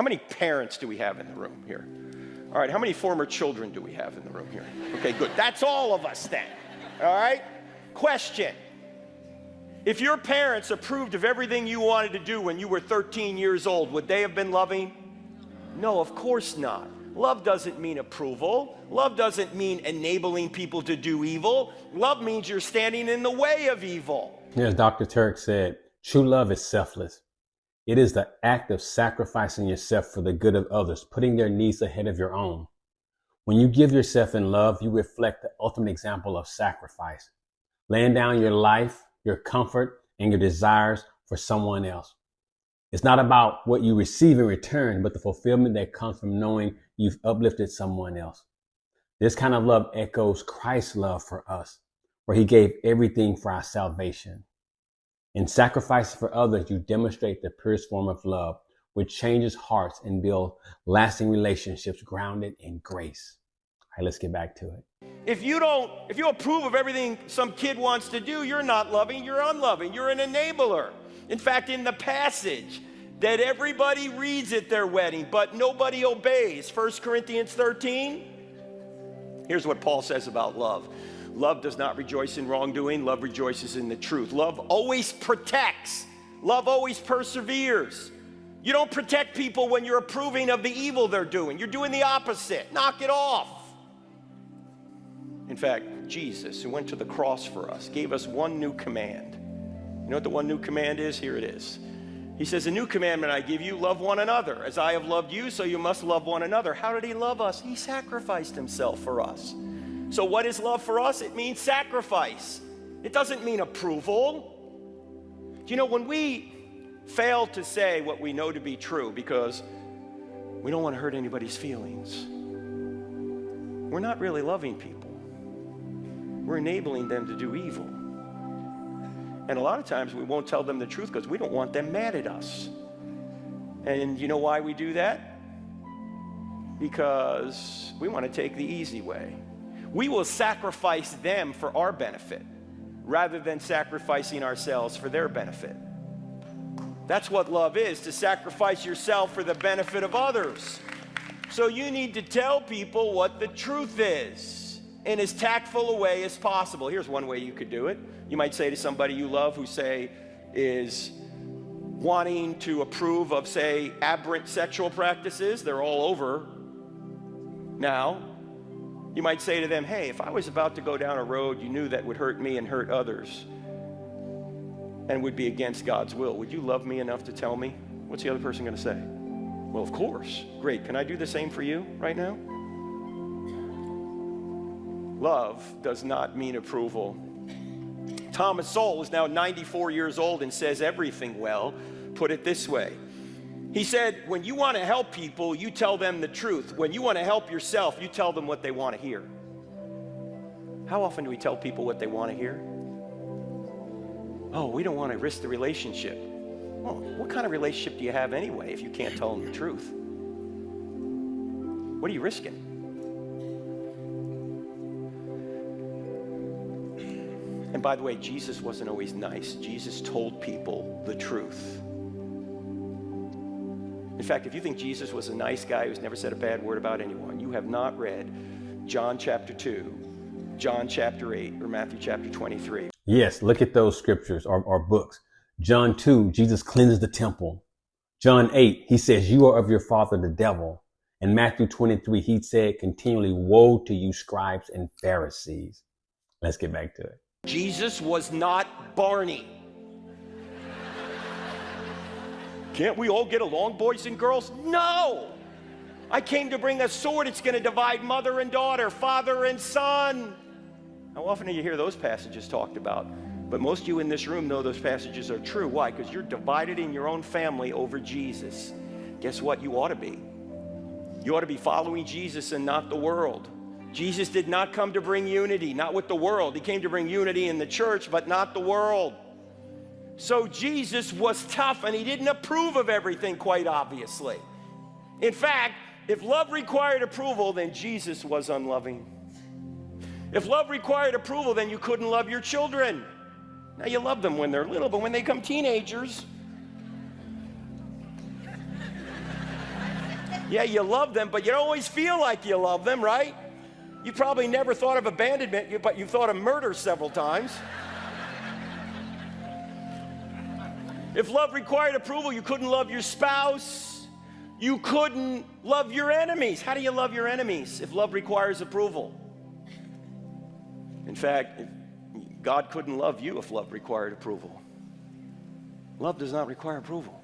How many parents do we have in the room here? All right, how many former children do we have in the room here? Okay, good. That's all of us then. All right? Question. If your parents approved of everything you wanted to do when you were 13 years old, would they have been loving? No, of course not. Love doesn't mean approval. Love doesn't mean enabling people to do evil. Love means you're standing in the way of evil. As Dr. Turk said, true love is selfless. It is the act of sacrificing yourself for the good of others, putting their needs ahead of your own. When you give yourself in love, you reflect the ultimate example of sacrifice, laying down your life, your comfort, and your desires for someone else. It's not about what you receive in return, but the fulfillment that comes from knowing you've uplifted someone else. This kind of love echoes Christ's love for us, where he gave everything for our salvation. In sacrificing for others, you demonstrate the purest form of love, which changes hearts and builds lasting relationships grounded in grace. All right, let's get back to it. If you approve of everything some kid wants to do, you're not loving, you're unloving, you're an enabler. In fact, in the passage that everybody reads at their wedding, but nobody obeys, 1 Corinthians 13, here's what Paul says about love. Love does not rejoice in wrongdoing. Love rejoices in the truth. Love always protects. Love always perseveres. You don't protect people when you're approving of the evil they're doing. You're doing the opposite. Knock it off. In fact, Jesus, who went to the cross for us, gave us one new command. You know what the one new command is? Here it is. He says, a new commandment I give you, love one another. As I have loved you, so you must love one another. How did he love us? He sacrificed himself for us. So what is love for us? It means sacrifice. It doesn't mean approval. You know, when we fail to say what we know to be true because we don't want to hurt anybody's feelings, we're not really loving people. We're enabling them to do evil. And a lot of times we won't tell them the truth because we don't want them mad at us. And you know why we do that? Because we want to take the easy way. We will sacrifice them for our benefit rather than sacrificing ourselves for their benefit. That's what love is, to sacrifice yourself for the benefit of others. So you need to tell people what the truth is in as tactful a way as possible. Here's one way you could do it. You might say to somebody you love who, say, is wanting to approve of, say, aberrant sexual practices. They're all over now. You might say to them, hey, if I was about to go down a road you knew that would hurt me and hurt others and would be against God's will, would you love me enough to tell me? What's the other person going to say? Well, of course. Great. Can I do the same for you right now? Love does not mean approval. Thomas Sowell is now 94 years old and says everything well. Put it this way. He said, when you want to help people, you tell them the truth. When you want to help yourself, you tell them what they want to hear. How often do we tell people what they want to hear? Oh, we don't want to risk the relationship. Well, what kind of relationship do you have anyway if you can't tell them the truth? What are you risking? And by the way, Jesus wasn't always nice. Jesus told people the truth. In fact, if you think Jesus was a nice guy who's never said a bad word about anyone, you have not read John chapter 2, John chapter 8, or Matthew chapter 23. Yes, look at those scriptures or books. John 2, Jesus cleanses the temple. John 8, he says, you are of your father, the devil. And Matthew 23, he said continually, woe to you, scribes and Pharisees. Let's get back to it. Jesus was not Barney. Can't we all get along, boys and girls? No! I came to bring a sword. It's going to divide mother and daughter, father and son. How often do you hear those passages talked about? But most of you in this room know those passages are true. Why? Because you're divided in your own family over Jesus. Guess what you ought to be? You ought to be following Jesus and not the world. Jesus did not come to bring unity, not with the world. He came to bring unity in the church, but not the world. So Jesus was tough, and he didn't approve of everything, quite obviously. In fact, if love required approval, then Jesus was unloving. If love required approval, then you couldn't love your children. Now, you love them when they're little, but when they become teenagers, Yeah, you love them, but you don't always feel like you love them, right? You probably never thought of abandonment, but you've thought of murder several times. If love required approval, you couldn't love your spouse. You couldn't love your enemies. How do you love your enemies if love requires approval? In fact, God couldn't love you if love required approval. Love does not require approval.